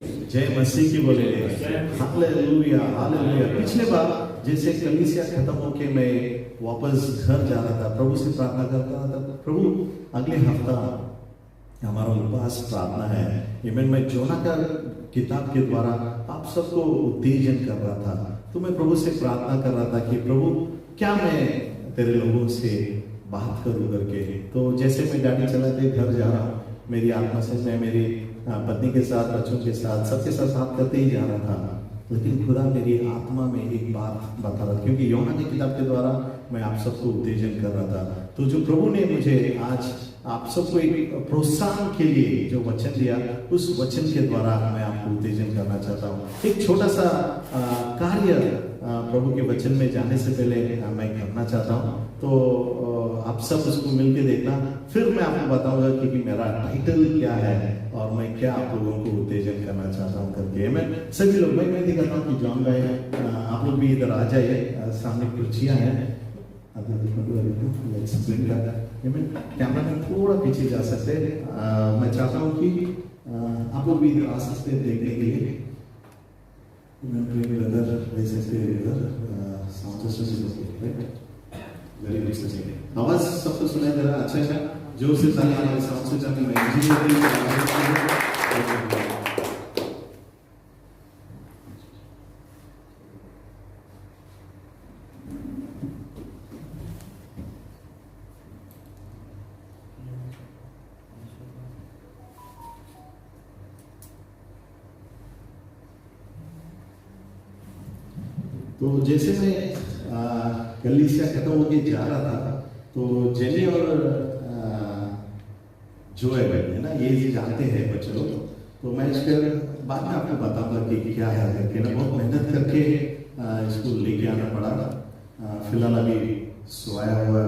जय मसीह की बोले। Hallelujah hallelujah. पिछले बार जैसे कलीसिया खत्म होके मैं वापस घर जा रहा था, प्रभु से प्रार्थना करता था, प्रभु अगले हफ्ता हमारा उपवास प्रार्थना है। इवन मैं जोना का किताब के द्वारा आप सबको उत्तेजन कर रहा था, तो मैं प्रभु से प्रार्थना कर रहा था कि प्रभु क्या मैं तेरे लोगों से बात करूं करके। तो जैसे मैं गाड़ी चलाते घर जा रहा हूँ, मेरी आत्मा से मैं मेरी पत्नी के साथ, बच्चों के साथ, सबके साथ बात करते ही जा रहा था, लेकिन खुदा मेरी आत्मा में एक बात बता रहा था, क्योंकि योना की किताब के द्वारा मैं आप सबको उत्तेजन कर रहा था। तो जो प्रभु ने मुझे आज आप सबको एक प्रोत्साहन के लिए जो वचन दिया, उस वचन के द्वारा मैं आपको उत्तेजन करना चाहता हूँ। एक छोटा सा कार्य प्रभु के वचन में जाने से पहले मैं करना चाहता हूँ, तो आप सब उसको मिलके देखना, फिर मैं आपको बताऊंगा कि मेरा टाइटल क्या है और मैं क्या आप लोगों को उत्तेजन करना चाहता हूँ करके। मैं सभी लोग, मैं दिखाता हूँ कि जॉन भाई आप लोग भी इधर आ जाइए, सामने कुर्सियाँ हैं, कैमरा में थोड़ा पीछे जा सकते हैं। मैं चाहता हूँ कि आप लोग भी इधर आ सकते हैं देखने के लिए। आवाज सबको सुनाई दे रहा है? अच्छा है, जोर से ताली हमारे साउंड से जाने में तो जैसे मैं कलीसिया खत्म होके जा रहा था, तो जेनी और जो है ना, ये जानते हैं बच्चे लोग, तो मैं इसके बाद में आपको बताऊंगा कि क्या है करके ना। बहुत मेहनत करके इसको लेके आना पड़ा। फिलहाल अभी सोया हुआ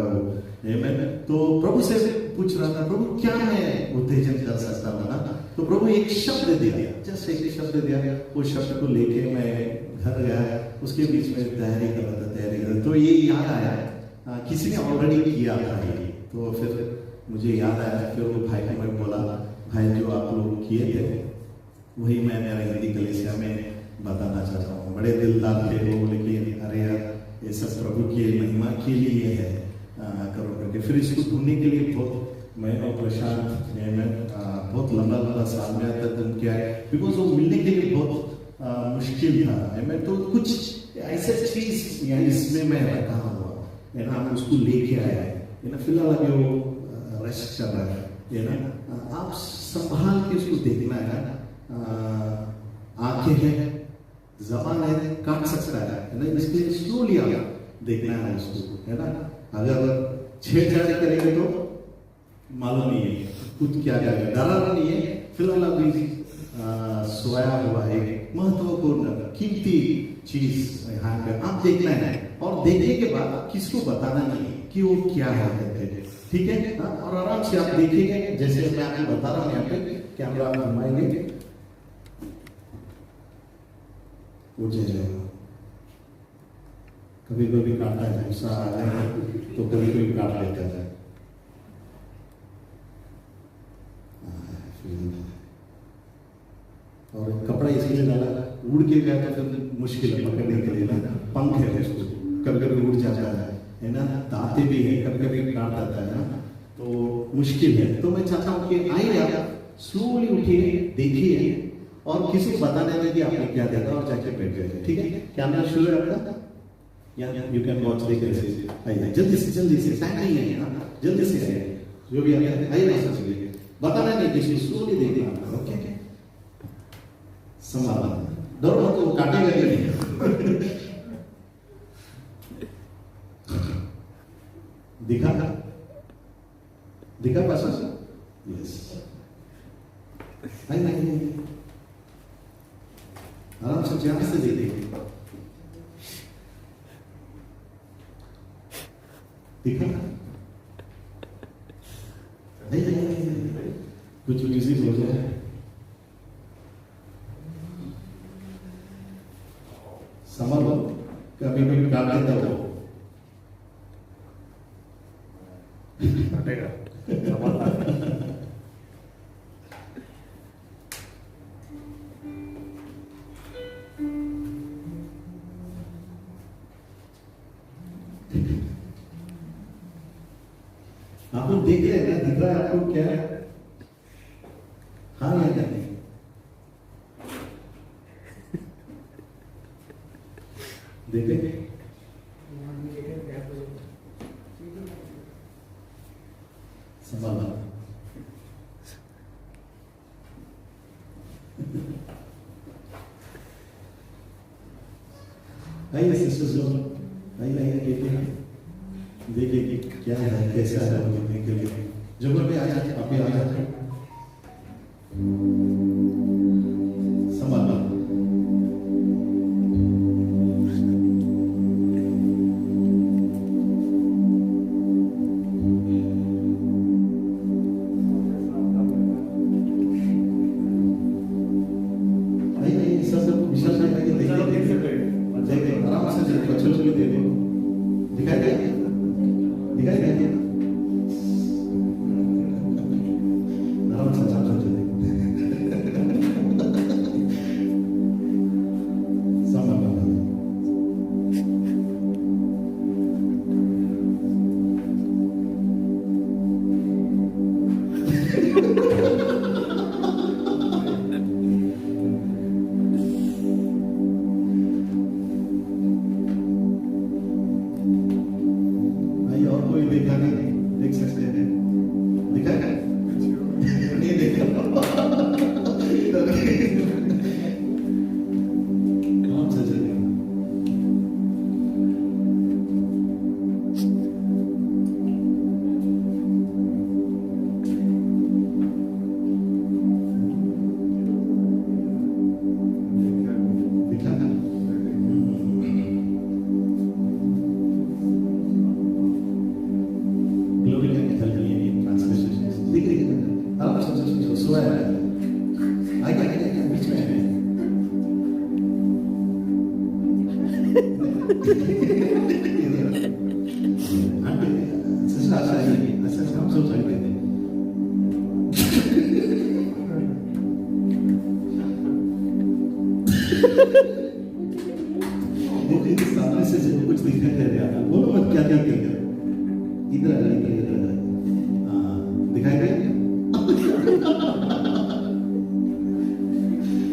है। मैं तो प्रभु से पूछ रहा था, प्रभु क्या मैं उत्तेजन कर सकता हूँ ना? तो प्रभु एक शब्द दिया, जस्ट एक शब्द दिया, वो शब्द को लेके मैं घर गया। उसके बीच में तैयारी कर रहा था, तो ये याद आया किसी ने ऑलरेडी किया था ये, तो फिर मुझे याद आया। फिर वो भाई को मैं बोला, भाई जो आप लोग किए थे वही मैं मेरा हिंदी कलीसिया में बताना चाहता हूँ। बड़े दिलदार थे वो, लेकिन अरे यार ये सब प्रभु की महिमा के लिए है करो करके। फिर इसको ढूंढने के लिए बहुत मैं और प्रशांत बहुत लंबा साल में तक ढूंढ के आए, बिकॉज वो मिलने के लिए बहुत मुश्किल था। मैं तो कुछ ऐसे चीज यानी इसमें मैं रखा हुआ है ना, हम उसको लेके आया है ना। फिलहाल अभी वो रेस्ट कर रहा है ना, आप संभाल के उसको देखना है ना। आंखें हैं, जबान है, काट सकता है ना, इसलिए स्लोली आप देखना है उसको, है ना। अगर छेड़छाड़ करेंगे तो मालूम नहीं है खुद क्या करेगा, डरा नहीं है। फिलहाल अभी सोया हुआ है, महत्वपूर्ण कीमती चीज यहाँ पे आप देखना है, और देखने के बाद किसको बताना नहीं कि वो क्या है, ठीक है। और आराम से आप देखेंगे, जैसे मैं आपको बता रहा हूँ। यहाँ पे कैमरा आप घुमाएंगे, कभी कभी काटता है, गुस्सा आ जाए तो कभी कभी काट लेता है। और कपड़ा इसलिए डाला, उड़ के गया तो फिर मुश्किल है पकड़ने के लिए ना, पंख है उसको, कभी कभी उड़ जाता है ना, दांते भी है, कभी कभी काट जाता है ना, तो मुश्किल है। तो मैं चाहता हूँ कि आइए आप स्लोली उठिए, देखिए, और किसी को बताने नहीं कि आपने क्या देखा, और जाके बैठ जाइए, ठीक है। कैमरा शुरू है आपका, यू कैन वॉच देख रहे, आइए जल्दी से, टाइम नहीं है ना, जल्दी से आइए, जो भी आइए ना, चलिए बताना नहीं किसी, स्लोली देखना, ओके। संभालना, डरो मत, वो काटेगा नहीं। दिखा पास, यस, नहीं, आराम से ध्यान से देखिए, दिखा नहीं, कुछ इजी हो जाए, संभालो, कभी कभी काट देता हो, काटेगा, संभालना। लोग देख रहे हैं ना, दिख रहा है आपको क्या? हाँ या नहीं? देखे संभाला। आइए सिस्टर्स लोग, आइए देखिए कि क्या है, कैसा है देखने के लिए। जब पे आया आप आ जाते संभाला। सामने से कुछ दिखाई दे रहा है, बोलो मत क्या क्या क्या इधर दिखाई दे।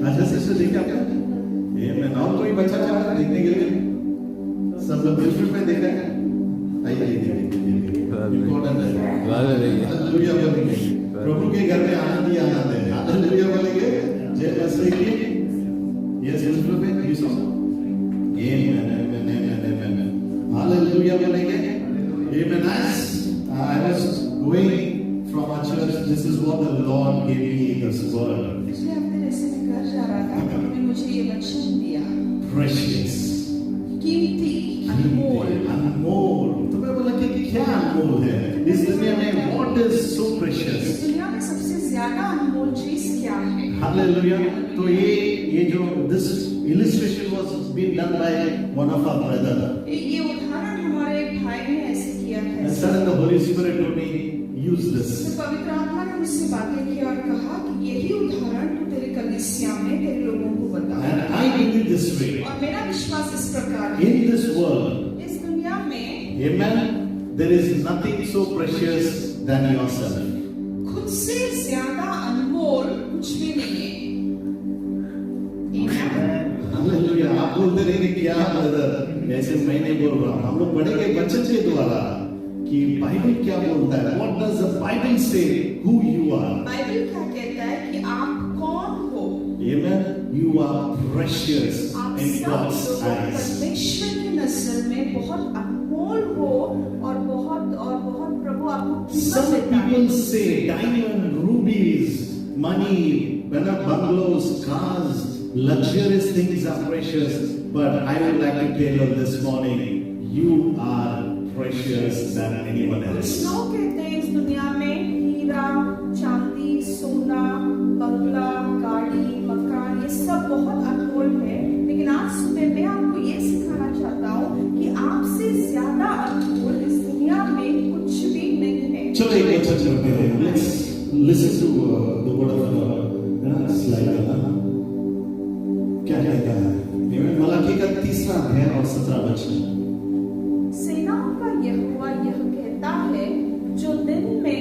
अच्छा सिस्टर देखिए आपका ये मैं और कोई बच्चा चाह रहा देखने के लिए, सब लोग यूट्यूब पे देखा है। आइए इम्पोर्टेंट है, हालेलुया बोलेंगे, प्रभु के घर में आनंद ही आनंद है। हालेलुया बोलेंगे जैसे कि यस यूट्यूब पे यू सॉ Hallelujah बोलेंगे। Amen. I was going from our church. This is what the Lord gave me this word. पिछले हफ्ते जैसे मैं घर जा रहा था, उन्होंने मुझे ये वचन दिया। Precious. कीमती, अनमोल। अनमोल। तो मैं बोला कि क्या अनमोल है? इस दुनिया में what is so precious? इस दुनिया में सबसे ज्यादा अनमोल चीज क्या है? Hallelujah. तो ये जो this illustration was being done by one of our brother. ये उदाहरण हमारे भाई ने ऐसे किया है। And suddenly the Holy Spirit told me use this. तो पवित्र आत्मा ने मुझसे बातें की और कहा कि यही उदाहरण तू तेरे कलीसिया में तेरे लोगों को बता। And I believe this way. और मेरा विश्वास इस प्रकार है। In this world, इस दुनिया में, amen, there is nothing so precious than yourself. खुद से ज्यादा अनमोल कुछ भी नहीं है। हालेलुया। आप बोलते रहे क्या ब्रदर, ऐसे मैं नहीं बोल रहा हूँ। हम लोग पढ़ेंगे वचन के द्वारा कि बाइबल क्या बोलता है। What does the Bible say who you are? Bible क्या कहता है कि आप कौन हो? Amen. You are precious आप in सब God's लोग eyes. परमेश्वर की नजर में बहुत अनमोल हो और बहुत प्रभु आपको कीमत Some देता है। people say diamond, rubies, money, bungalows, cars, luxurious things are precious, but I would like to tell you this morning, you are precious than anyone else. कुछ लोग कहते हैं इस दुनिया में हीरा, चांदी, सोना, बंगला, गाड़ी, मकान ये सब बहुत अनमोल है, लेकिन आज सुबह मैं आपको ये सिखाना चाहता हूँ कि आपसे ज्यादा अनमोल इस दुनिया में कुछ भी नहीं है। चलो एक वचन करते हैं। Let's listen to the word of God. Slide है क्या कहता है? मलाकी का 3 अध्याय और 17 वचन। सेनाओं का यहोवा यह कहता है, जो दिन में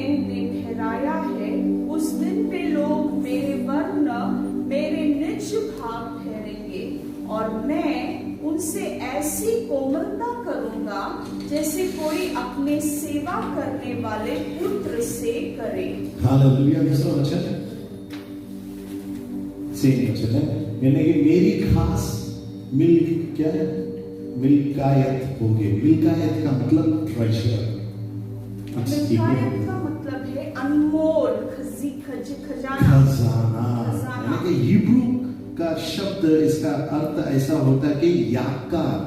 और मैं उनसे ऐसी कोमलता करूंगा जैसे कोई अपने सेवा करने वाले पुत्र से करे। हालेलुया। दूसरा वचन सेम वचन है, यानी कि मेरी खास क्या है, मिल्कायत होगी। मिल्कायत का मतलब ट्रेजर। मिल्कायत का मतलब है अनमोल, खजाना। यानी कि हिब्रू का शब्द, इसका अर्थ ऐसा होता है कि याकार,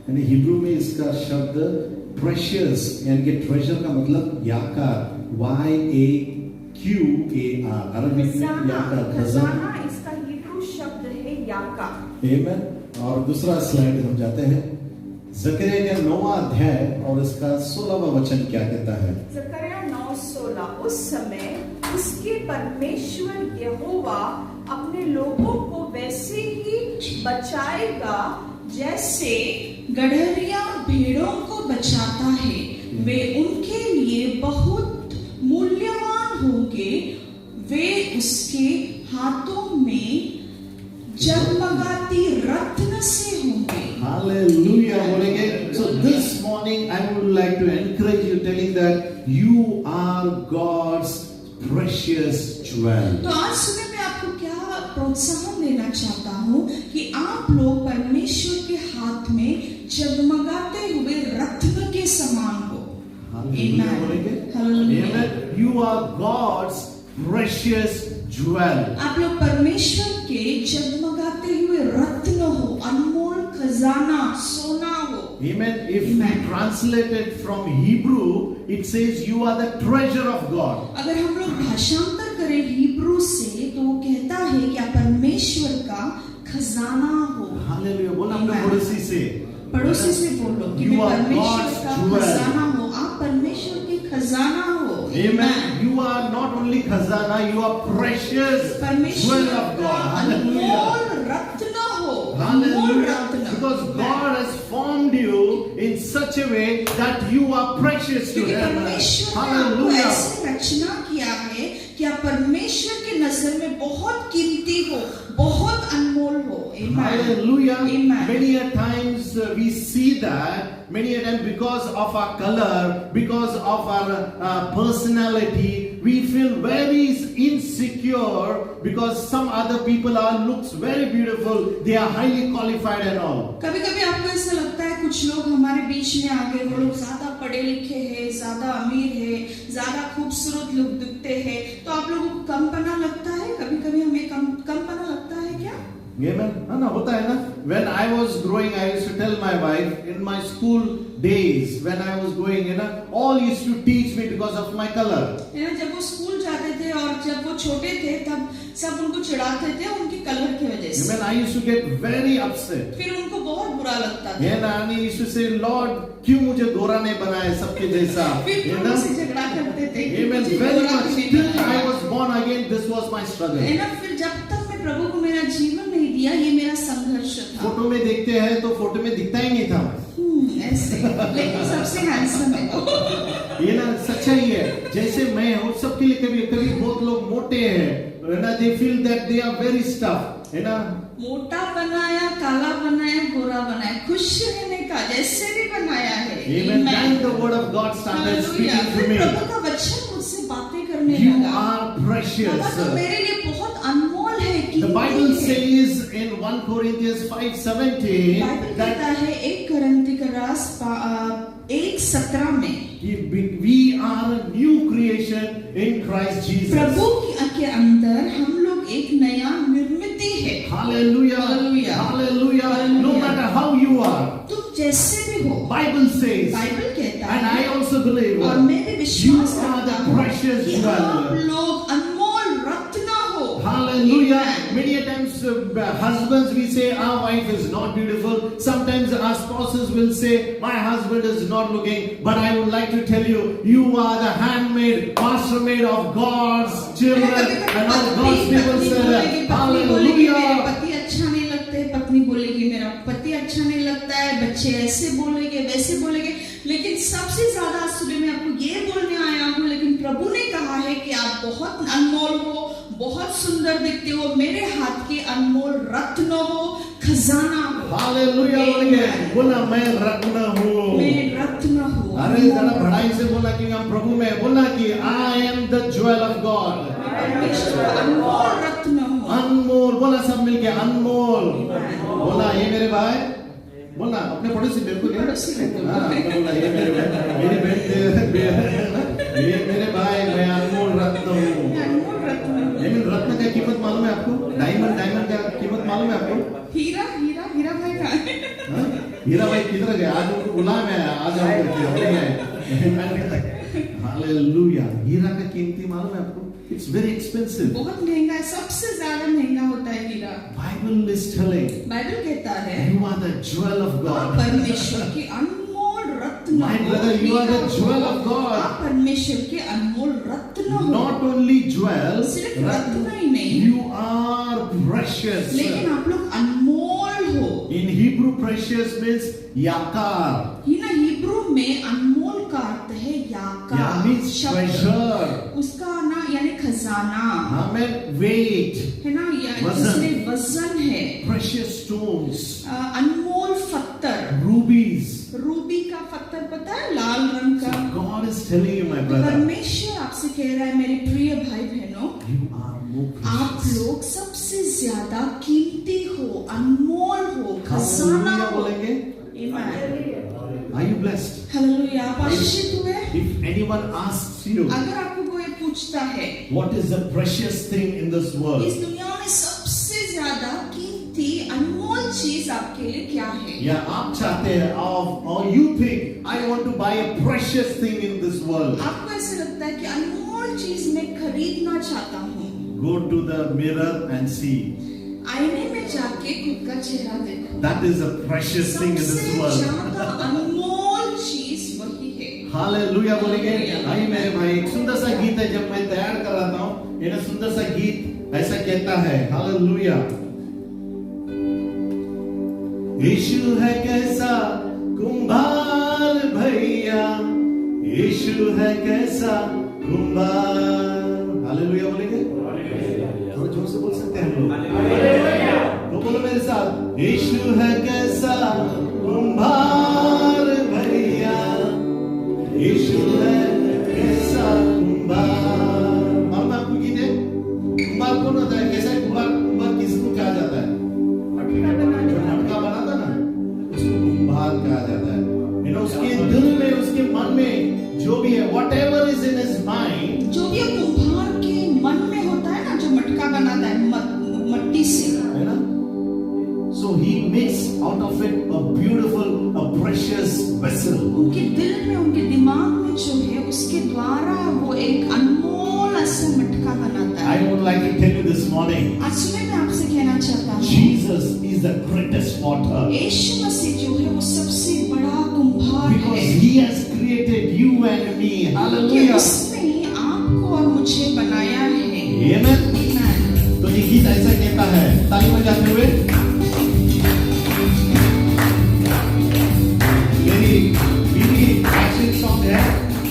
यानी हिब्रू में इसका शब्द प्रेशियस यानी कि ट्रेजर का मतलब याकार, YAQAR, अरबिक में याकार, खजाना इसका हिब्रू शब्द है याका। आमीन। और दूसरा स्लाइड हम जाते हैं, जकरिया का 9वां अध्याय और इसका 16वां वचन क्या कहता है? जकरिया 9:16, उस समय उसके परमेश्वर यहोवा अपने लोगों को वैसे ही बचाएगा जैसे गड़हरिया भेड़ों को बचाता है। वे उनके लिए बहुत मूल्यवान होंगे, वे उसके हाथों में जगमगाती रत्न से होंगे। हालेलुया बोलेंगे। So this morning I would like to encourage you, telling that you are God's precious jewel. तो आज सुबह मैं आपको क्या प्रोत्साहन देना चाहता हूँ कि आप लोग परमेश्वर के हाथ में जगमगाते हुए रत्न के समान हो। हालेलुया बोलेंगे। Amen. You are God's precious jewel. आप लोग परमेश्वर के जगमगाते हुए रत्न हो, अनमोल खजाना, सोना हो। Amen. If we translate it from Hebrew, it says you are the treasure of God. अगर हम लोग भाषांतर करें हिब्रू से तो वो कहता है कि आप परमेश्वर का खजाना हो। हालेलुया। बोला अपने पड़ोसी से बोलो कि मैं परमेश्वर का खजाना हो, आप परमेश्वर के खजाना हो। Amen. You are not only khazana, you are precious jewel of God. Hallelujah. रत्न हो। Hallelujah. Because God has formed you in such a way that you are precious to Him. Hallelujah. ऐसे रचना किया है कि आप परमेश्वर के नजर में बहुत कीमती हो, बहुत अनमोल हो। Hallelujah. Many a times we see that. Many a times because of our color, because of our personality, we feel very insecure because some other people looks very beautiful, they are highly qualified and all. कभी-कभी आपको ऐसा लगता है कुछ लोग हमारे बीच में आ गए, वो लोग ज्यादा पढ़े लिखे हैं, ज्यादा अमीर है, ज्यादा खूबसूरत लोग दिखते हैं, तो आप लोगों को कमपना लगता है? कभी-कभी हमें कमपना लगता है क्या? Amen. ना होता है ना। When I was growing, I used to tell my wife in my school days when I was going, all used to teach me because of my color. जब वो स्कूल जाते थे और जब वो छोटे थे तब सब उनको चिढ़ाते थे उनके कलर की वजह से। Amen. I used to get very upset. फिर उनको बहुत बुरा लगता था। And I used to say, Lord, क्यों मुझे गोरा नहीं बनाया सबके जैसा? फिर उनसे झगड़ा करते थे। Amen. Very much. Till I was born again, this was my struggle. फिर जब तक मैं प्रभु को मेरा जीवन नहीं दिया, ये मेरा संघर्ष था। फोटो में देखते हैं तो फोटो में दिखता ही नहीं था। ऐसे, लेकिन सबसे हैंडसम है। ये ना सच्चाई है। जैसे मैं हूँ, सबके लिए कभी बहुत लोग मोटे हैं, ना they feel that they are very stuff, है ना। मोटा बनाया, काला बनाया, गोरा बनाया, खुश रहने का जैसे भी बनाया है। Amen. Then the word of God started speaking to me. प्रभु का वचन मुझसे बातें करने You लगा। are precious. तो मेरे लिए बहुत अनमोल है। The Bible says in 1 Corinthians 5:17 that है 1 कोरिन्थी का रास 1:17 में we are a new creation in Christ Jesus. प्रभु के अंदर हम लोग एक नया निर्मिति है। Hallelujah. Hallelujah. Hallelujah. No matter how you are. तुम जैसे भी हो। Bible says. बाइबल कहता है। And I also believe. और मैं भी विश्वास करता हूँ कि आप लोग अनमोल रत्न हो। Hallelujah. Many a times husbands we say our wife is not beautiful. Sometimes our spouses will say my husband is not looking. But I would like to tell you, you are the handmaid, mastermaid of God's children, and all God's people say hallelujah. पति अच्छा नहीं लगते, पत्नी बोलेगी मेरा पति अच्छा नहीं लगता है, बच्चे ऐसे बोलेंगे वैसे बोलेंगे, लेकिन सबसे ज्यादा सुबह मैं आपको ये बोलने आया हूँ, लेकिन प्रभु ने कहा है कि आप बहुत अनमोल हो, बहुत सुंदर दिखते हो, मेरे हाथ के अनमोल रत्न हो, खजाना हो। हालेलुया बोलेंगे, बोला मैं रत्न हूँ। मैं रत्न हूँ। अरे जरा बड़ाई से बोला कि हम प्रभु में, बोला कि I am the jewel of God. परमेश्वर अनमोल रत्न हूँ। अनमोल, बोला सब मिलके अनमोल। बोला ये मेरे भाई, बोला अपने पड़ोसी बिल्कुल ये बोला ये मेरे भाई, मेरी बेटी, ये मेरे भाई, मैं अनमोल रत्न हूँ। अनमोल रत्न हूँ। लेकिन रत्न का कीमत मालूम है आपको? डायमंड का कीमत मालूम है आपको? हीरा भाई कहाँ है? हाँ? हीरा भाई किधर गए? आज उनको बुलाया मैं, आज हालेलुया। हीरा का कीमती मालूम है आपको? It's very expensive. बहुत महंगा है, सबसे ज्यादा महंगा होता है हीरा। बाइबल इज टेलिंग, बाइबल कहता है you are the jewel of God. परमेश्वर के अनमोल रत्न my brother, you are the jewel of God. आप परमेश्वर के अनमोल रत्न हो। नॉट ओनली ज्वेल, सिर्फ रत्न ही नहीं, यू आर प्रेशियस। लेकिन आप लोग अनमोल हो। इन हिब्रू प्रेशियस मींस याकार। ना हिब्रू में अनमोल का अर्थ है याकार, मींस ट्रेजर। उसका ना यानी खजाना। आमेन। वेट है ना, जिसमें वजन है। प्रेशियस स्टोन्स, अनमोल पत्थर, रूबीज। रूबी का पत्थर पता है, लाल रंग का। God is telling you, my brother, परमेश्वर आपसे कह रहा है मेरे प्रिय भाई बहनों, you are more आप precious। लोग सबसे ज्यादा कीमती हो, अनमोल हो, खजाना हालेलुया हो। बोलेंगे। Amen. Are you blessed? Hallelujah. आप आशीषित हुए। If anyone asks you, अगर आपको कोई पूछता है what is the precious thing in this world? इस दुनिया में सबसे ज्यादा कीमती अनमोल चीज आपके लिए क्या है? या आप चाहते हैं, or you think, I want to buy a precious thing in this world. आपको ऐसा लगता है कि अनमोल चीज मैं खरीदना चाहता हूँ। Go to the mirror and see. आईने में जाके खुद का चेहरा देखो। That is a precious thing in this सबसे world. ज्यादा अनमोल चीज वही है। हालेलुया बोलेंगे। आई मेरे भाई, एक सुंदर सा गीत है, जब मैं तैयार कर रहा हूँ, ये ना सुंदर सा गीत ऐसा कहता है, हालेलुया। यीशु है कैसा कुंभार भैया, यीशु है कैसा कुंभार। हालेलुया बोलेंगे। थोड़ा जोर से बोल सकते हैं हम लोग? तो बोलो मेरे साथ, यीशु है कैसा कुंभार भैया, यीशु है कैसा कुंभार। मालूम है आपको गीत है? कुंभार कौन होता है? कैसा कुंभार? कुंभार किसको कहा जाता है? जो मटका बनाता ना, उसको कुंभार कहा जाता है। उसके दिल में, उसके मन में जो भी है, whatever is in his mind, जो भी कुम्हार के मन में होता है ना, जो मटका बनाता है मट्टी से, है ना? So he makes out of it a beautiful, a precious vessel. उनके दिल में, उनके दिमाग में जो है, उसके द्वारा वो एक अनमोल ऐसा मटका बनाता है। I would like to tell you this morning, आज सुबह मैं आपसे कहना चाहता हूँ, Jesus is the greatest potter. यीशु मसीह जो है वो सबसे बड़ा कुम्हार Because है। he has created you and me. कि Hallelujah. उसने आपको और मुझे बनाया है। Amen. तो ये गीत ऐसा कहता है, ताली बजाते हुए। मेरी बीवी एक्शन सॉन्ग है,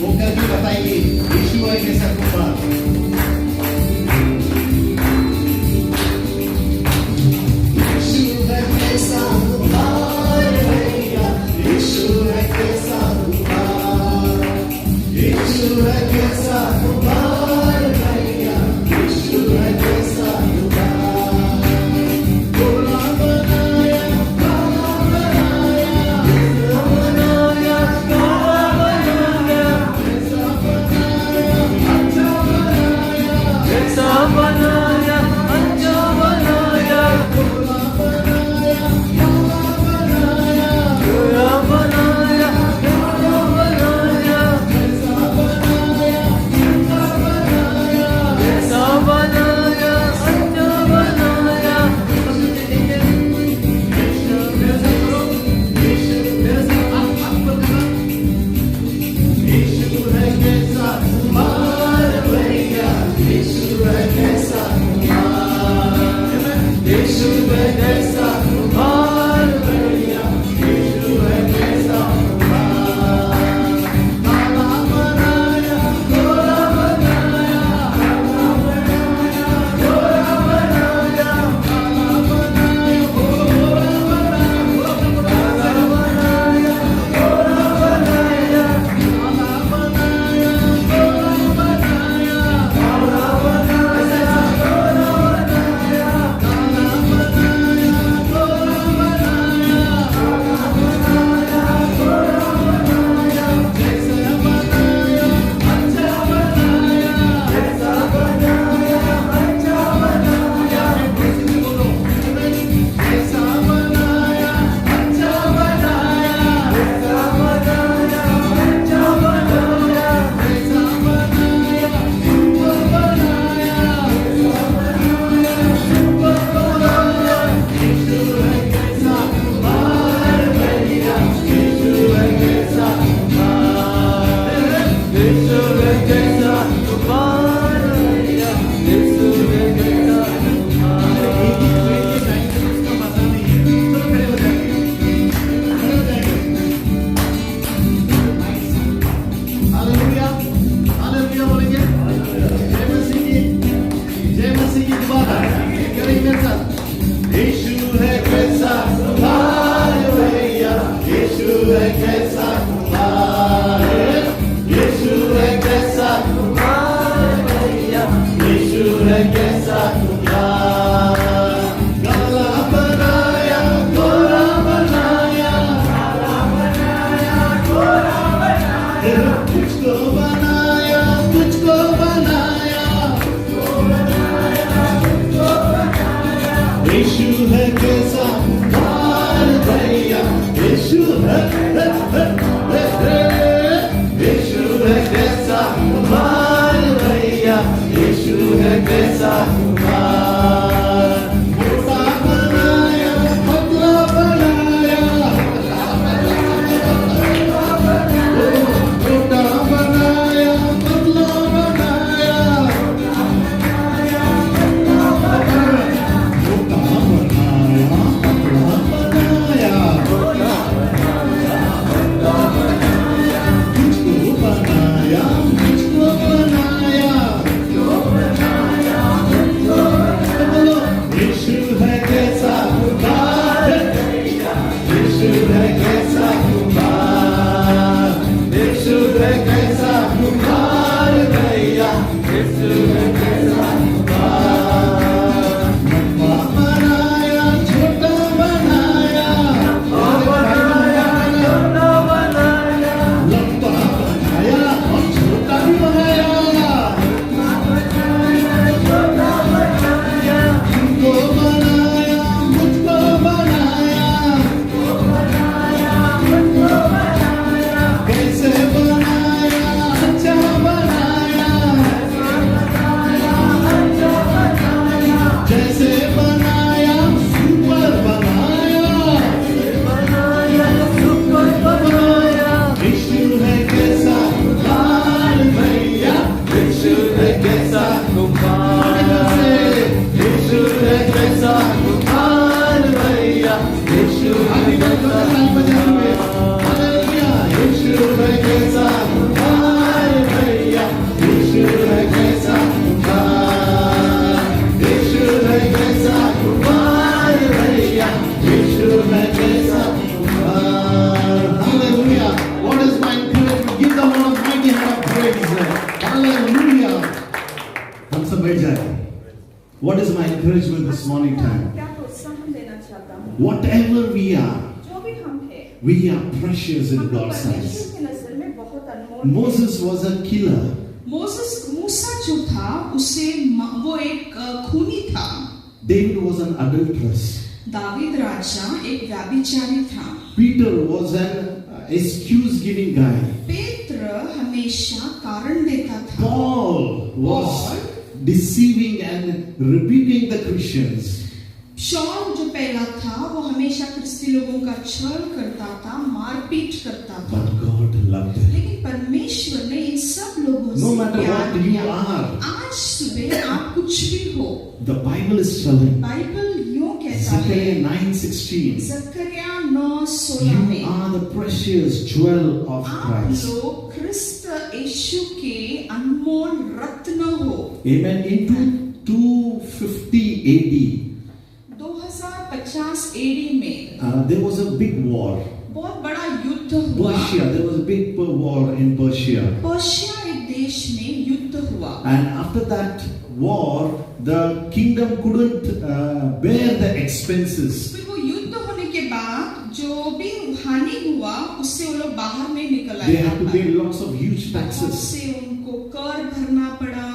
वो करके बताइए, यीशु है कैसा कुंभार। यीशु है कैसा कुंभार भैया, यीशु है कैसा कुंभार, यीशु है कैसा है कैसा कुमार भैया, यीशु है कैसा कुमार, यीशु है कैसा कुमार भैया, यीशु है कैसा कुमार। काला बनाया गोरा बनाया, काला बनाया गोरा बनाया, तुझको बनाया तुझको बनाया, यीशु है कैसा कुमार भैया, यीशु है यीशु है कैसा कुमार भैया, यीशु है कैसा कुमार। मोटा बनाया पतला बनाया, मोटा बनाया पतला बनाया, What is my encouragement this morning time? क्या प्रोत्साहन देना चाहता हूँ, Whatever we are, जो भी हम हैं, we are precious in हम God's eyes. परमेश्वर की नजर में बहुत अनमोल हैं। Moses was a killer. मूसा जो था उसे वो एक खूनी था। David was an adulteress. David राजा एक व्यभिचारी था। Peter was an excuse-giving guy. पेत्र हमेशा कारण देता था। Paul was deceiving and rebuking the Christians. शौल जो पहला था वो हमेशा क्रिस्ती लोगों का छल करता था, मारपीट करता था। But God loved him. लेकिन परमेश्वर ने इन सब लोगों No से matter प्यार what you किया। are. आज सुबह आप कुछ भी हो, The Bible is telling. Bible यूं कहता है, Zechariah 9:16. जकरिया 9:16 You में are the precious jewel of आप Christ. लोग ख्रिस्त यीशु के अनमोल रत्न हो। Amen. In 250 AD, 2050 एडी में there was a big war. बहुत बड़ा युद्ध हुआ। Persia, there was a big war in Persia. Persia एक देश में युद्ध हुआ। And after that war, the kingdom couldn't bear the expenses. फिर वो युद्ध होने के बाद जो भी हानि हुआ उससे वो लोग बाहर नहीं निकल आए। They had to pay lots of huge taxes. उससे उनको कर भरना पड़ा।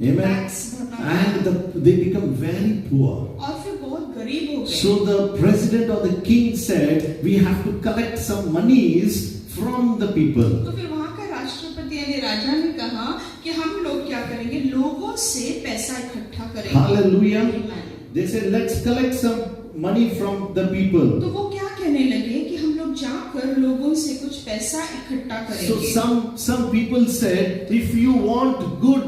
Amen. टैक्स भरना पड़ा। And they become very poor. और फिर बहुत गरीब हो गए। So the president or the king said, we have to collect some monies from the people. तो फिर वहाँ का राष्ट्रपति यानी राजा ने कहा कि हम लोग क्या करेंगे, लोगों से पैसा इकट्ठा करेंगे। Hallelujah. Amen. They said, let's collect some money from the people. तो वो क्या कहने लगे कि हम लोग जाकर लोगों से कुछ पैसा इकट्ठा So करेंगे। some people said, if you want good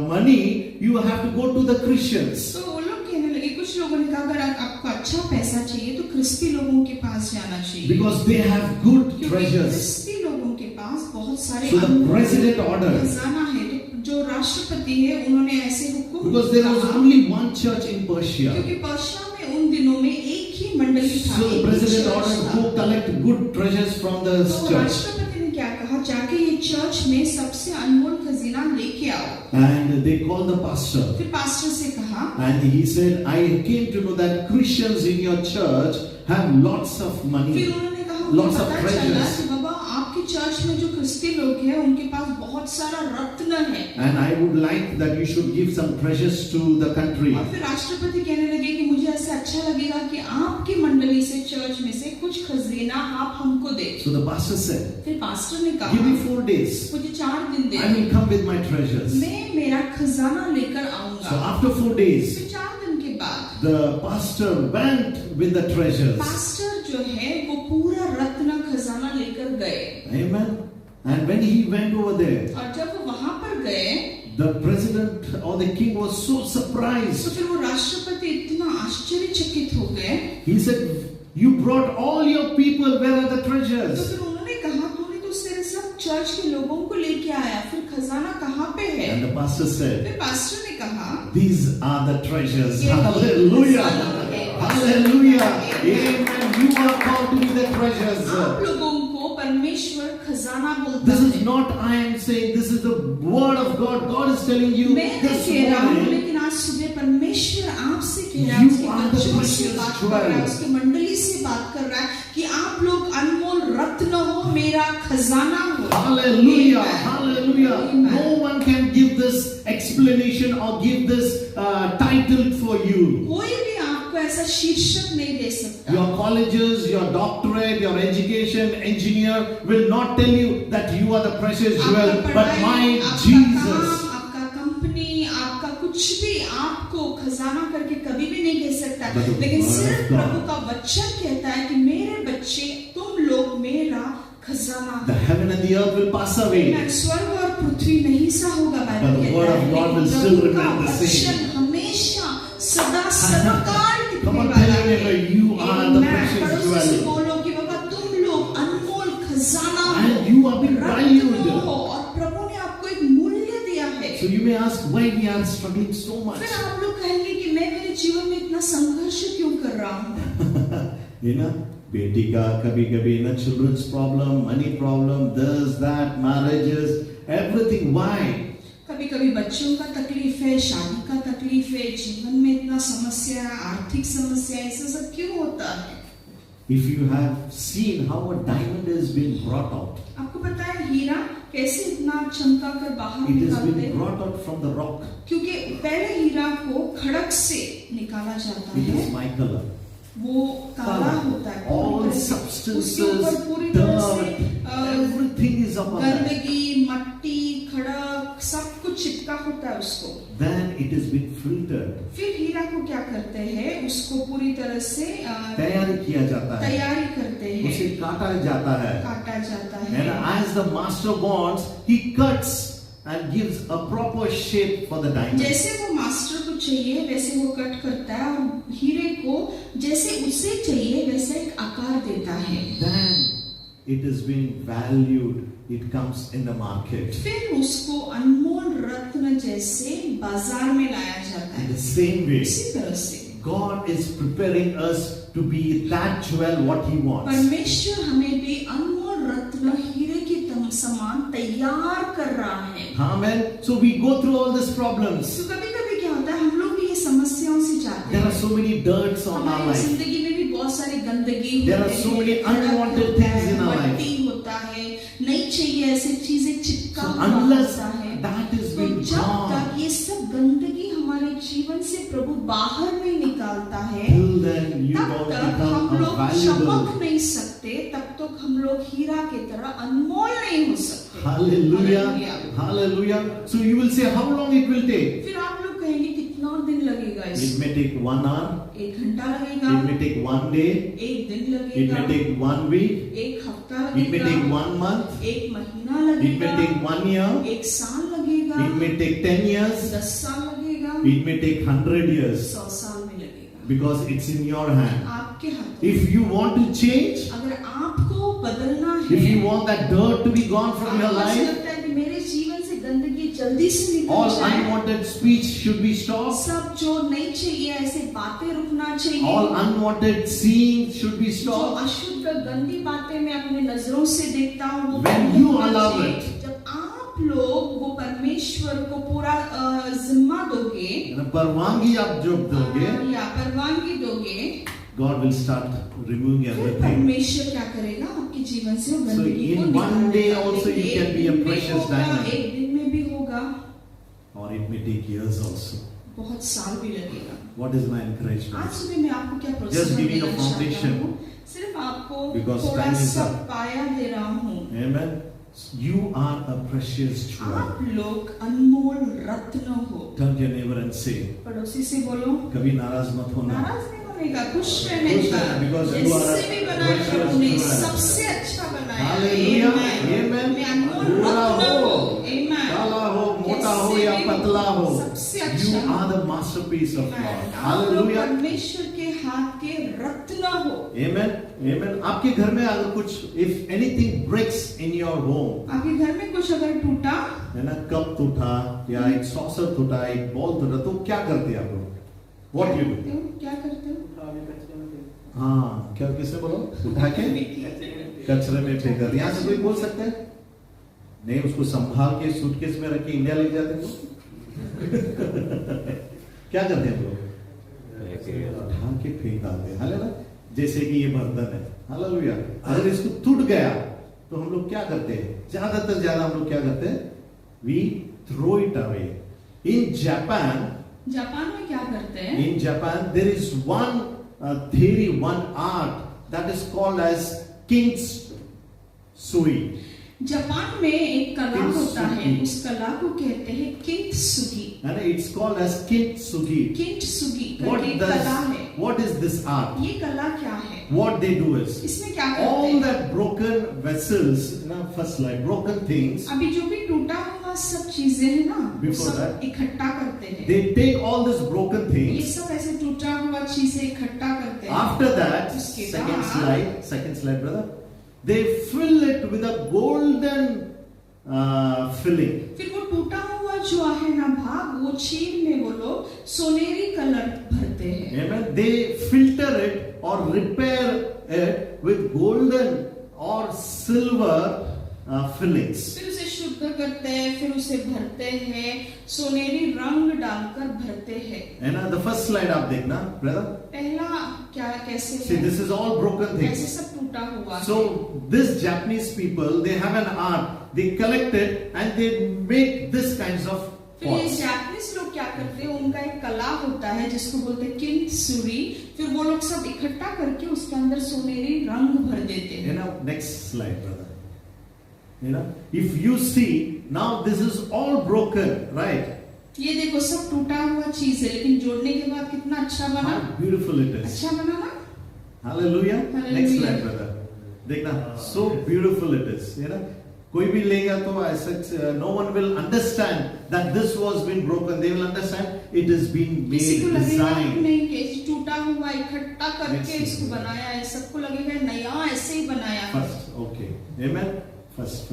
money, you have to go to the Christians. तो वो लोग कहने लगे, कुछ लोगों ने कहा अगर आपको अच्छा पैसा चाहिए तो क्रिस्पी लोगों के पास जाना चाहिए, Because they have good क्योंकि treasures. क्रिस्पी लोगों के पास बहुत सारे So the president ordered. खजाना है। तो जो राष्ट्रपति है उन्होंने ऐसे हुक्म Because there was कहा, only one church in Persia. क्योंकि पर्शिया में उन दिनों में एक नहीं था, So the एक ही president church ordered, था। go collect good treasures from the तो church. राष्ट्रपति ने क्या कहा, जाके ये चर्च में सबसे अनमोल खजाना लेके आओ। And they called the pastor. फिर पास्टर से कहा, And he said, I came to know that Christians in your church have lots of फिर money, उन्होंने कहा मुझे lots of पता चला treasures. कि बाबा आपके चर्च में जो क्रिस्ती लोग हैं उनके पास बहुत सारा रत्न है। And I would like that you should give some treasures to the country. और फिर राष्ट्रपति कहने लगे कि मुझे ऐसा अच्छा लगेगा कि आपकी मंडली से, चर्च में से कुछ खजाना आप हमको दे। So the pastor said, फिर पास्टर ने कहा, give me 4 days. मुझे 4 दिन दे, I will come with my treasures. मैं मेरा खजाना लेकर आऊंगा। So after 4 days, फिर 4 दिन के बाद the pastor went with the treasures. Pastor जो है वो पूरा रत्न खजाना लेकर गए। Amen. And when he went over there, और जब वो वहां पर गए the president or the king was so तो surprised. फिर वो राष्ट्रपति इतना आश्चर्यचकित हो गए। He said, you brought all your people, where are the तो treasures? फिर उन्होंने कहा, तूने तो सिर्फ सब चर्च के लोगों को लेके आया, फिर खजाना कहाँ पे है? And the pastor said, फिर पास्टर ने कहा, these are the treasures. ये Hallelujah. खजाना है। Hallelujah. Amen. You are called to be the treasures. आप लोगों को परमेश्वर खजाना बोलता This है। is not I am saying, this is the word of God. God is telling you मैं नहीं this कह रहा हूँ, morning. लेकिन आज सुबह परमेश्वर आपसे कह रहा है, You उसके are the बच्चों से precious बात कर रहा है, jewel. उसकी मंडली से बात कर रहा है कि आप लोग अनमोल रत्न हो, मेरा खजाना हो। Hallelujah. Amen. Hallelujah. Amen. No one can give this explanation or give this title for you. कोई भी आपको ऐसा शीर्षक नहीं दे सकता। Your colleges, your doctorate, your education, engineer will not tell you that you are the precious jewel, आपका but पढ़ाई, my आपका Jesus. काम, आपका कंपनी, आपका कुछ भी आपको खजाना करके कभी भी नहीं कह सकता, But the लेकिन word of सिर्फ God. प्रभु का वचन कहता है कि मेरे बच्चे, तुम लोग मेरा खजाना The heaven and the earth will pass away. हो। स्वर्ग और पृथ्वी नहीं सा होगा, बाइबल But the कहता word of है, God will लेकिन still प्रभु का remain the same. वचन हमेशा सदा सर्वकाल Come टिकने on, वाला tell your है। neighbor, you are the Amen. precious पड़ोसी से jewel. बोलो कि बाबा तुम लोग अनमोल खजाना हो, And you have been Ratna valued. हो, और प्रभु ने आपको एक मूल्य दिया है। So you may ask why we are struggling so much. फिर आप लोग कहेंगे कि मैं मेरे जीवन में इतना संघर्ष क्यों कर रहा हूँ? You know, बेटी का कभी-कभी ना children's problem, money problem, this, that, marriages, everything. Why? कभी कभी बच्चों का तकलीफ है, शादी का तकलीफ है, जीवन में इतना समस्या है, आर्थिक समस्या है, ऐसा सब क्यों होता है? If you have seen how a diamond has been brought out, आपको पता है हीरा कैसे इतना चमका कर बाहर it has निकालते been हैं? brought out from the rock. क्योंकि पहले हीरा को खड़क से निकाला जाता It है, is my color. वो काला होता है, All पूरी तरह से। substances, उसके ऊपर पूरी तरह से dirt, everything is upon that. गंदगी, मट्टी, खड़क, सब कुछ चिपका होता है उसको। Then it has been filtered. फिर हीरा को क्या करते हैं? उसको पूरी तरह से तैयारी किया जाता है. तैयारी करते उसे हैं, काटा जाता है. काटा जाता And है। as the master wants, he cuts and gives a proper shape for the diamond. जैसे वो मास्टर को चाहिए वैसे वो कट करता है और हीरे को जैसे उसे चाहिए वैसा एक आकार देता है। Then it is being valued. It comes in the market. फिर उसको अनमोल रत्न जैसे बाजार में लाया जाता In है। the same way, इसी तरह से God is preparing us to be that jewel what He wants. परमेश्वर हमें भी अनमोल रत्न हीरे के समान तैयार कर रहा है। Amen. So we go through all these problems. तो कभी कभी क्या होता है, हम लोग भी ये समस्याओं से जाते There हैं। are so many dirts on our हमारी life. जिंदगी में भी बहुत सारी गंदगी There होती are so है, many खड़क unwanted होता things है, in our life. मट्टी होता है, नहीं चाहिए ऐसी चीजें चिपका So हुआ unless होता है। that is तो being जब gone, तक ये सब गंदगी हमारे जीवन से प्रभु बाहर नहीं निकालता है, till then you तब don't तक हम become a लोग चमक valuable. नहीं सकते, तब तक हम लोग हीरा की तरह अनमोल नहीं हो सकते। Hallelujah. Hallelujah. Hallelujah. So you will say, how long it will take? फिर आप लोग कहेंगे कितना दिन लगेगा It इसमें? may take 1 hour. 1 घंटा लगेगा, It may take 1 day. 1 दिन It लगेगा, may take 1 week. 1 हफ्ता It may लगेगा, take 1 month. 1 महीना It may लगेगा, take 1 year. 1 साल लगेगा, It may take 10 years. 10 साल लगेगा, It may take 100 years. 100 साल में लगेगा। Because it's in your hand. आपके हाथ में। If you want to change, अगर आपको बदलना है, if you want that dirt to be gone from your आपको ऐसा life, लगता है कि मेरे जीवन से गंदगी जल्दी से निकल All जाए। unwanted speech should be stopped. सब जो नहीं चाहिए ऐसे बातें रुकना चाहिए। All unwanted seeing should be जो stopped. अशुद्ध गंदी बातें मैं अपने नजरों से देखता हूँ वो When बंद you होना allow चाहिए। it. जब आप लोग वो परमेश्वर को पूरा जिम्मा दोगे, परवानगी आप जो दोगे, या परवानगी दोगे, God will start removing फिर everything. परमेश्वर क्या करेगा आपके जीवन से वो So गंदगी को in one day निकालेगा। also you लेकिन can be a एक दिन में precious होगा, diamond. एक दिन में भी होगा, Or it may take years also. बहुत साल भी लगेगा। What is my encouragement? आज सुबह मैं आपको क्या Just प्रोत्साहन giving a देना चाहता foundation. हूँ, सिर्फ आपको Because थोड़ा time is सा up. पाया दे रहा हूँ। Amen. You are a precious jewel. आप लोग अनमोल रत्न हो। Turn to your neighbor and say, पड़ोसी से बोलो, कभी नाराज मत होना. नाराज नहीं होने का, खुश रहने खुश का। रहना, because you are a जिससे भी बनाया precious प्रभु ने jewel. सबसे अच्छा बनाया। Hallelujah. Amen. Amen. मैं अनमोल गोरा रत्न हो, हो। Amen. काला हो, मोटा हो जिससे या भी पतला हो. सबसे You अच्छा। are the masterpiece of God. Amen. आप लोग Hallelujah. परमेश्वर के हाथ के रत्न हो। Amen. Amen. आपके घर में अगर कुछ, if anything breaks in your home, आपके घर में कुछ अगर टूटा, है ना, कप टूटा या एक सॉसर टूटा, एक बॉल टूटा, तो क्या करते हैं आप लोग? What you do? क्या करते हो? हाँ, क्या किसने बोलो? उठा के कचरे में फेंक कर। यहाँ से कोई बोल सकता है? नहीं, उसको संभाल के सूटकेस में रख के इंडिया ले जाते हैं। क्या करते हैं लोग? उठा के फेंक डालते हैं। हालेलुया। जैसे कि ये बर्तन है, हालेलुया, अगर इसको टूट गया तो हम लोग क्या करते हैं? ज्यादा हम लोग क्या करते हैं? We throw it away. In Japan में क्या करते हैं? in Japan there is one theory, one art that is called as kintsugi. Japan में एक कला होता है, किंत्सुगी। उस कला को कहते हैं किंत्सुगी। And it's called as kintsugi. किंत्सुगी करके एक कला है। What is this art? ये कला क्या है? What they do is इसमें क्या करते all हैं? that broken vessels, ना, first like broken things, अभी जो भी टूटा हुआ सब चीजें है ना, वो Before सब that, इकट्ठा करते हैं। they take all these broken ये things. सब ऐसे टूटा हुआ चीजें इकट्ठा करते हैं। After that, उसके second slide, brother. They fill it with a golden filling. फिर वो टूटा हुआ जो है ना भाग, वो चीर में वो लोग सोनेरी कलर भरते हैं। Amen. They filter it or repair it with golden or silver fillings. फिर उसे शुद्ध करते हैं, फिर उसे भरते हैं, सोनेरी रंग डालकर भरते हैं। And the first slide आप देखना, brother. पहला क्या कैसे See, है? this is all broken ऐसे things. सब टूटा हुआ है। So this Japanese people, they have an art. They collect it and they make this kinds of फिर ये pots. जापानीज लोग क्या करते हैं, उनका एक कला होता है जिसको बोलते हैं किंत्सुरी। फिर वो लोग सब इकट्ठा करके उसके अंदर सोनेरी रंग भर देते हैं। Next slide, brother. If you see, now this is all broken, right? ये देखो सब टूटा हुआ चीज है, लेकिन जोड़ने के बाद कितना अच्छा बना। How beautiful it is. अच्छा बना ना? Hallelujah. Hallelujah. Next slide, brother. देखना, so beautiful it is. कोई भी लेगा तो ऐसा, no one will understand that this was been broken. They will understand it is being किसी को made, लगेगा designed. नहीं कि टूटा हुआ इकट्ठा करके Next इसको slide. बनाया है, सबको लगेगा नया ऐसे ही बनाया है। First, okay. Amen. First.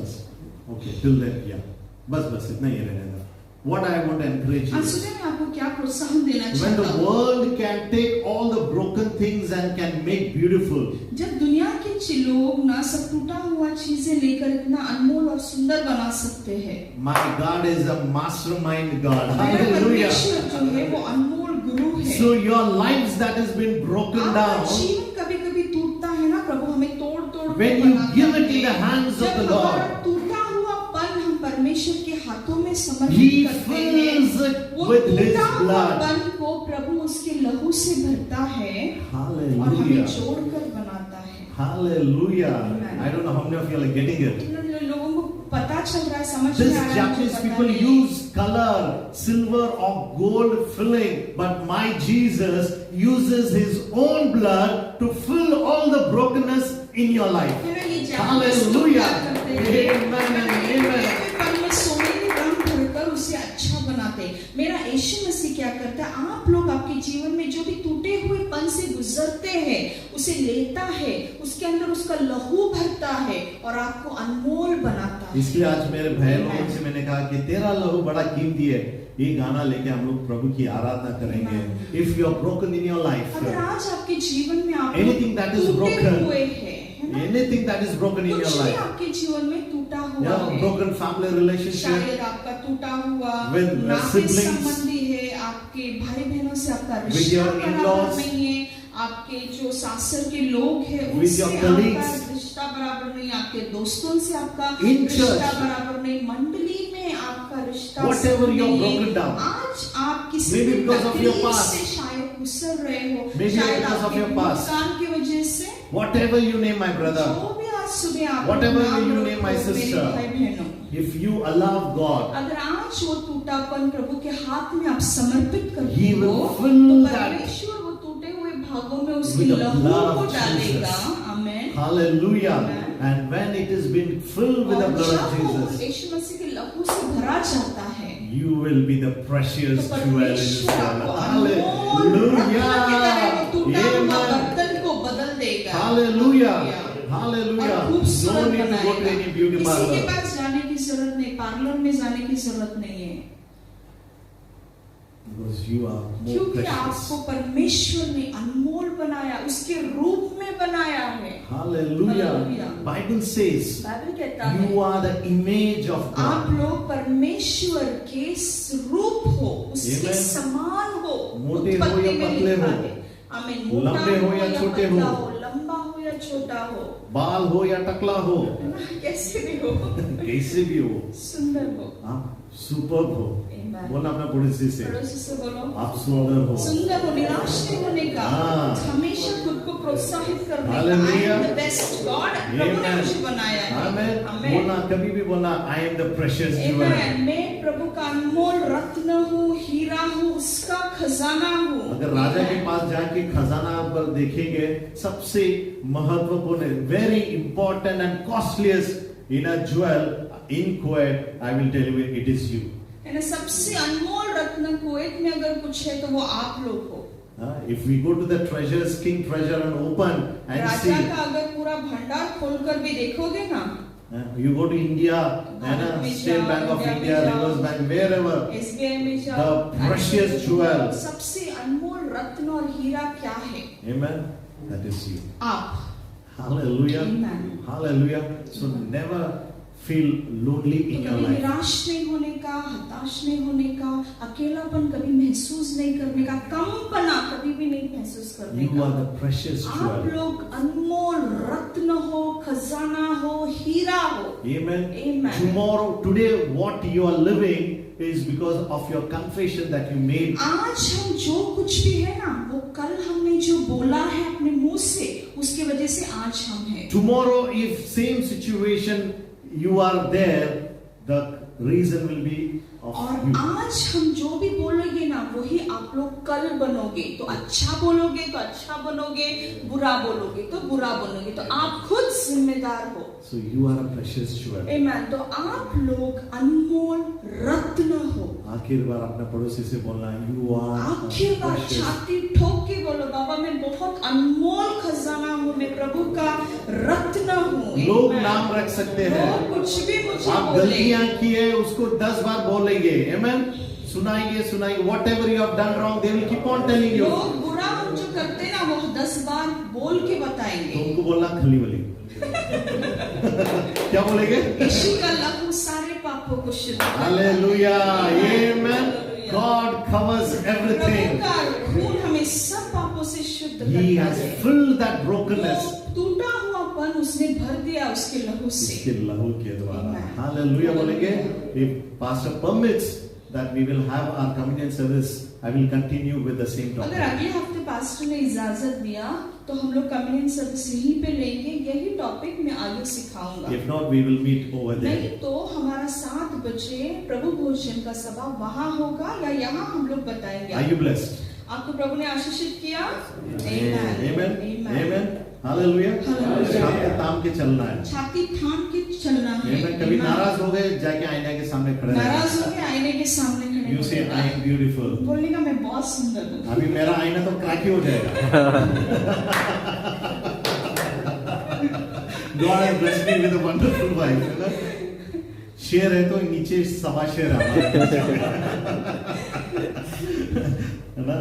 Okay, till then, yeah. बस इतना ही रहने दो. What I want to encourage you आज is, सुबह मैं आपको क्या प्रोत्साहन देना when चाहता the हूँ, world can take all the broken things and can make beautiful, जब दुनिया के लोग ना सब टूटा हुआ चीजें लेकर इतना अनमोल और सुंदर बना सकते हैं। my God is a mastermind God. मेरा Hallelujah. परमेश्वर जो है वो अनमोल गुरु है। So your lives that has been broken आपका down, जीवन कभी कभी टूटता है ना, प्रभु हमें तोड़ when you give it in the hands of the जब Lord, हमारा टूटा हुआ पन हम परमेश्वर के हाथों में समर्पित He करते हैं, fills it वो with His टूटा हुआ blood. पन को प्रभु उसके लहू से भरता है और हमें Hallelujah. जोड़कर बनाता है। Hallelujah. Amen. I don't know how many of you are getting it. इन लोगों को पता चल रहा है, समझ This में आ रहा है, Japanese मुझे पता people नहीं। use color, silver or gold filling, but my Jesus uses His own blood to fill all the brokenness in your life. फिर ये जापानीज लोग Hallelujah. क्या करते हैं? Amen and amen. पन में सोनेरी रंग भरकर उसे अच्छा बनाते हैं। मेरा यीशु मसीह क्या करता है, आप लोग आपके जीवन में जो भी टूटे हुए पन से गुजरते हैं उसे लेता है, उसके अंदर उसका लहू भरता है और आपको अनमोल बनाता है। इसलिए आज मेरे भाई लोगों से मैंने कहा कि तेरा लहू बड़ा कीमती है, ये गाना लेके हम लोग प्रभु की आराधना करेंगे। If you are broken in your life, अगर आज आपके जीवन में आप Anything that is टूटे broken, हुए हैं, है ना? anything that is broken in कुछ your भी life, आपके जीवन में टूटा हुआ yeah, है, broken family relationship, शायद आपका टूटा हुआ with नाते siblings, संबंधी है, आपके भाई बहनों से आपका with रिश्ता your बराबर in-laws, नहीं है, आपके जो सासर के लोग हैं with उनसे your आपका colleagues, रिश्ता बराबर नहीं, आपके दोस्तों से आपका in रिश्ता church, बराबर नहीं, मंडली में आपका रिश्ता whatever you are नहीं है। broken down, आज आप किसी maybe भी because of your तकलीफ past, से शायद गुजर रहे हो, maybe शायद because of आपके your past, भूतकाल की वजह से, whatever you name, my brother, जो भी आज सुबह आप whatever नाम you रखो, name, my मेरे sister, भाई बहनों, if you allow God, अगर आज वो टूटापन प्रभु के हाथ में आप समर्पित करते He will हो, fill तो that परमेश्वर वो टूटे हुए भागों में उसकी with the लहू blood को of डालेगा। Jesus. Amen. hallelujah, Amen. and when it has been filled with the और blood of जब वो Jesus, यीशु मसीह के लहू से भरा जाता है, you will be the precious तो jewel in His परमेश्वर hand. आपको अनमोल रत्न की तरह वो टूटा हुआ Hallelujah, बर्तन को बदल देगा। hallelujah, और hallelujah. खूबसूरत No need to go to बनाएगा। any beauty किसी के parlor. पास जाने की जरूरत नहीं, पार्लर में जाने की जरूरत नहीं है, Because you are more क्योंकि precious. आपको परमेश्वर ने अनमोल बनाया, उसके रूप में बनाया है। Hallelujah. Hallelujah. Bible says Bible कहता है you are the image of आप God. लोग परमेश्वर के रूप हो, उसके Amen. समान हो। मोटे हो उत्पत्ति या में पतले लिखा हो, है। आमीन। मोटा लंबे हो या छोटे पतला हो, लंबा हो या छोटा हो, बाल हो या टकला हो, कैसे भी हो, कैसे भी हो, सुंदर हो। आप सुपर हो। Amen. बोलना अपना पड़ोसी से, पड़ोसी से बोलो आप सुंदर हो। सुंदर हो, निराश नहीं होने का, हाँ। हमेशा खुद को प्रोत्साहित करने का। Hallelujah. I am the best God, प्रभु ने Amen. मुझे बनाया है। Amen. Amen. बोलना कभी भी बोलना I am the precious jewel. Amen. मैं प्रभु का अनमोल रत्न हूँ, हीरा हूँ, उसका खजाना हूँ। अगर राजा के पास जाके खजाना पर देखेंगे, सबसे महत्वपूर्ण, very important and costliest in a jewel in Kuwait, I will tell you it is you. है ना, सबसे अनमोल रत्न कुवैत में अगर कुछ है तो वो आप लोग हो। If we go to the treasures, king treasure and open and see, राजा का अगर पूरा भंडार खोलकर भी देखोगे ना, you go to India, and State Bank of India, Reserve Bank, wherever, SBI में जाओ, the precious jewel, सबसे अनमोल रत्न और हीरा क्या है? amen, that is you. आप। Hallelujah, Amen. hallelujah. So never feel lonely तो in your कभी life. निराश नहीं होने का, हताश नहीं होने का, अकेलापन कभी महसूस नहीं करने का, कमपना कभी भी नहीं महसूस करने You का। are the precious आप jewel. लोग अनमोल रत्न हो, खजाना हो, हीरा हो। Amen. Amen. Tomorrow, today, what you are living is because of your confession that you made. आज हम जो कुछ भी है ना, वो कल हमने जो बोला है अपने मुंह से, उसकी वजह से आज हम हैं। Tomorrow, if same situation you are there, the reason will be of और you. आज हम जो भी बोलोगे ना, वही आप लोग कल बनोगे। तो अच्छा बोलोगे तो अच्छा बनोगे, बुरा बोलोगे तो बुरा बनोगे, तो आप खुद जिम्मेदार हो। So you are a precious jewel. आमीन। तो आप लोग अनमोल रत्न हो। आखिर बार अपने पड़ोसी से बोलना, you are a आखिर बार precious. छाती ठोक के बोलो, बाबा मैं बहुत अनमोल खजाना हूँ, मैं प्रभु का रत्न हूँ। लोग Amen। नाम रख सकते हैं, लोग कुछ भी मुझे आप बोले, गलतियां किए उसको 10 बार बोलेंगे, amen, सुनाएंगे, whatever you have done wrong, they will keep on telling you. लोग बुरा हम जो करते ना, वो 10 बार बोल के तो बताएंगे। उनको बोलना खली वली। क्या बोलेंगे? यीशु का लहू सारे पापों को शुद्ध करता है। Hallelujah, amen. Hallelujah। God covers प्रभु everything. का खून हमें सब पापों से शुद्ध करता He has है। filled that brokenness. वो टूटा हुआपन उसने भर दिया उसके लहू से। इसके लहू के द्वारा। Amen। Hallelujah बोलेंगे। If Pastor permits that we will have our communion service, I will continue with the same अगर topic. अगले हफ्ते पास्टर ने इजाजत दिया तो हम लोग कम्युनियन सर्विस यहीं पे लेंगे, यही टॉपिक मैं आगे सिखाऊंगा। If not, we will meet over there. नहीं तो हमारा 7 बजे प्रभु भोजन का सभा वहाँ होगा या यहाँ हम लोग बताएंगे। Are you blessed? आपको प्रभु ने आशीषित किया? Amen. Amen. Hallelujah. Hallelujah। छाती ताम के चलना है। छाती थाम के चलना है। Amen. कभी नाराज हो गए, जाके आईने के सामने खड़े नाराज हो गए, आईने के सामने खड़े कहने You को say, देगा। I am beautiful. बोलने का मैं बहुत सुंदर हूँ। अभी मेरा आईना तो क्रैक ही हो जाएगा। God has blessed me with a wonderful wife, है ना? शेर है तो नीचे सवा शेर है ना?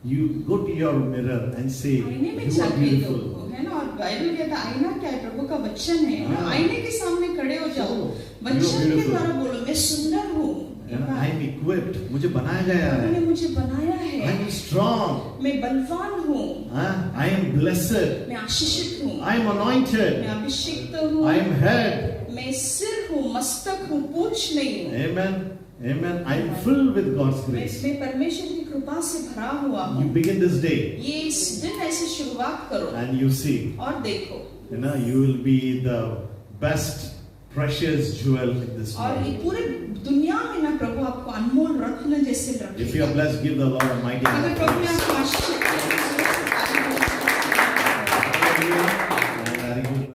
You go to your mirror and say, आईने में you are जाके beautiful. देखो, है ना? और बाइबल कहता है आईना क्या है? प्रभु का वचन है ना? हाँ। आईने के सामने खड़े हो जाओ, You are वचन के beautiful. द्वारा बोलो मैं सुंदर हूँ। है ना? I am equipped. मुझे बनाया गया प्रभु ने है. मुझे बनाया I है, am strong. मैं बलवान हूँ, I am blessed. मैं आशीषित हूँ, I am anointed. मैं अभिषिक्त हूँ, I am head. मैं सिर हूँ, मस्तक हूँ, पूंछ नहीं हूँ। Amen. Amen. I am filled with God's मैं grace. इसमें परमेश्वर की कृपा से भरा हुआ You हूँ। begin this day ये इस दिन ऐसे शुरुआत करो and you see, और देखो, you know, you will be the best precious jewel in this और ये world. पूरे दुनिया में ना प्रभु आपको अनमोल रत्न जैसे If रखेगा। you are blessed, give the Lord a mighty अगर hand. प्रभु ने आपको आशीषित किया